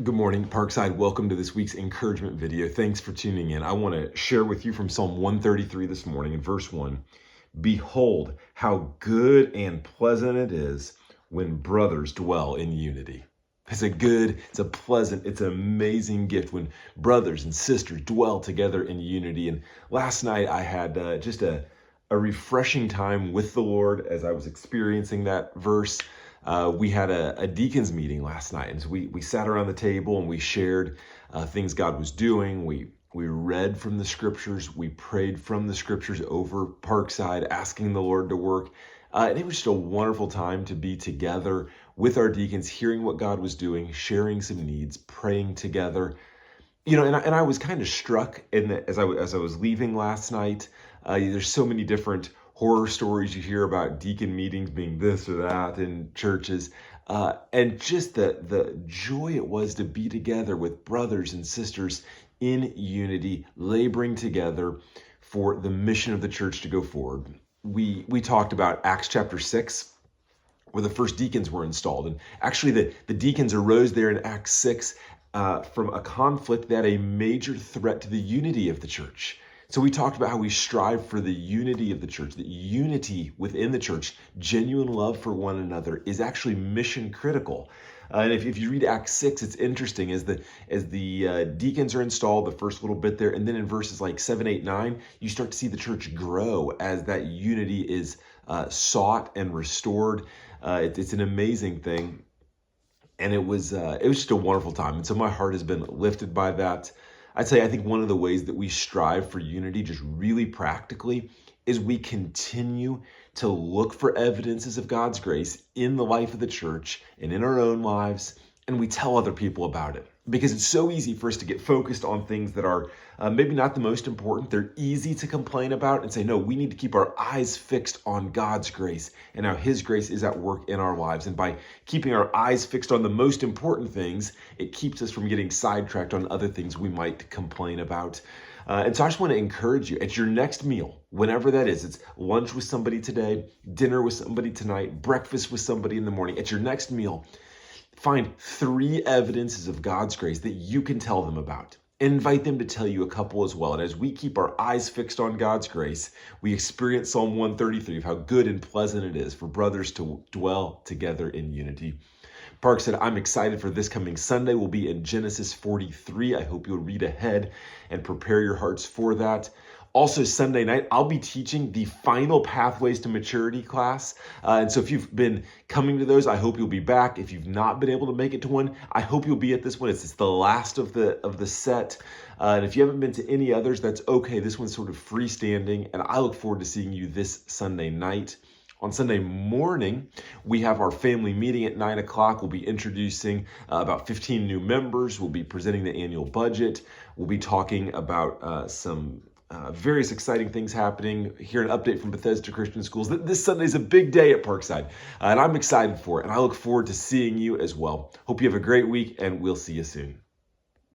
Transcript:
Good morning, Parkside. Welcome to this week's encouragement video. Thanks for tuning in. I want to share with you from Psalm 133 this morning in verse 1. Behold, how good and pleasant it is when brothers dwell in unity. It's a pleasant, it's an amazing gift when brothers and sisters dwell together in unity. And last night I had just a refreshing time with the Lord as I was experiencing that verse. We had a deacons meeting last night, and so we sat around the table and we shared things God was doing. We read from the scriptures. We prayed from the scriptures over Parkside, asking the Lord to work. And it was just a wonderful time to be together with our deacons, hearing what God was doing, sharing some needs, praying together. And I was kind of struck as I was leaving last night. There's so many different horror stories you hear about deacon meetings being this or that in churches, and just the joy it was to be together with brothers and sisters in unity, laboring together for the mission of the church to go forward. We talked about Acts chapter 6, where the first deacons were installed, and actually the deacons arose there in Acts 6 from a conflict that had a major threat to the unity of the church. So we talked about how we strive for the unity of the church, that unity within the church, genuine love for one another is actually mission critical. And if you read Acts 6, it's interesting as the deacons are installed, the first little bit there, and then in verses like 7, 8, 9, you start to see the church grow as that unity is sought and restored. It's an amazing thing. And it was just a wonderful time. And so my heart has been lifted by that. I'd say I think one of the ways that we strive for unity just really practically is we continue to look for evidences of God's grace in the life of the church and in our own lives, and we tell other people about it. Because it's so easy for us to get focused on things that are maybe not the most important. They're easy to complain about and say, no, we need to keep our eyes fixed on God's grace and how His grace is at work in our lives. And by keeping our eyes fixed on the most important things, it keeps us from getting sidetracked on other things we might complain about. And so I just want to encourage you at your next meal, whenever that is, it's lunch with somebody today, dinner with somebody tonight, breakfast with somebody in the morning, at your next meal, find 3 evidences of God's grace that you can tell them about. Invite them to tell you a couple as well. And as we keep our eyes fixed on God's grace, we experience Psalm 133 of how good and pleasant it is for brothers to dwell together in unity. Park said, I'm excited for this coming Sunday. We'll be in Genesis 43. I hope you'll read ahead and prepare your hearts for that. Also, Sunday night, I'll be teaching the final Pathways to Maturity class. And so if you've been coming to those, I hope you'll be back. If you've not been able to make it to one, I hope you'll be at this one. It's the last of the set. And if you haven't been to any others, that's okay. This one's sort of freestanding, and I look forward to seeing you this Sunday night. On Sunday morning, we have our family meeting at 9 o'clock. We'll be introducing about 15 new members. We'll be presenting the annual budget. We'll be talking about some various exciting things happening. Hear an update from Bethesda Christian Schools. This Sunday is a big day at Parkside, and I'm excited for it, and I look forward to seeing you as well. Hope you have a great week, and we'll see you soon.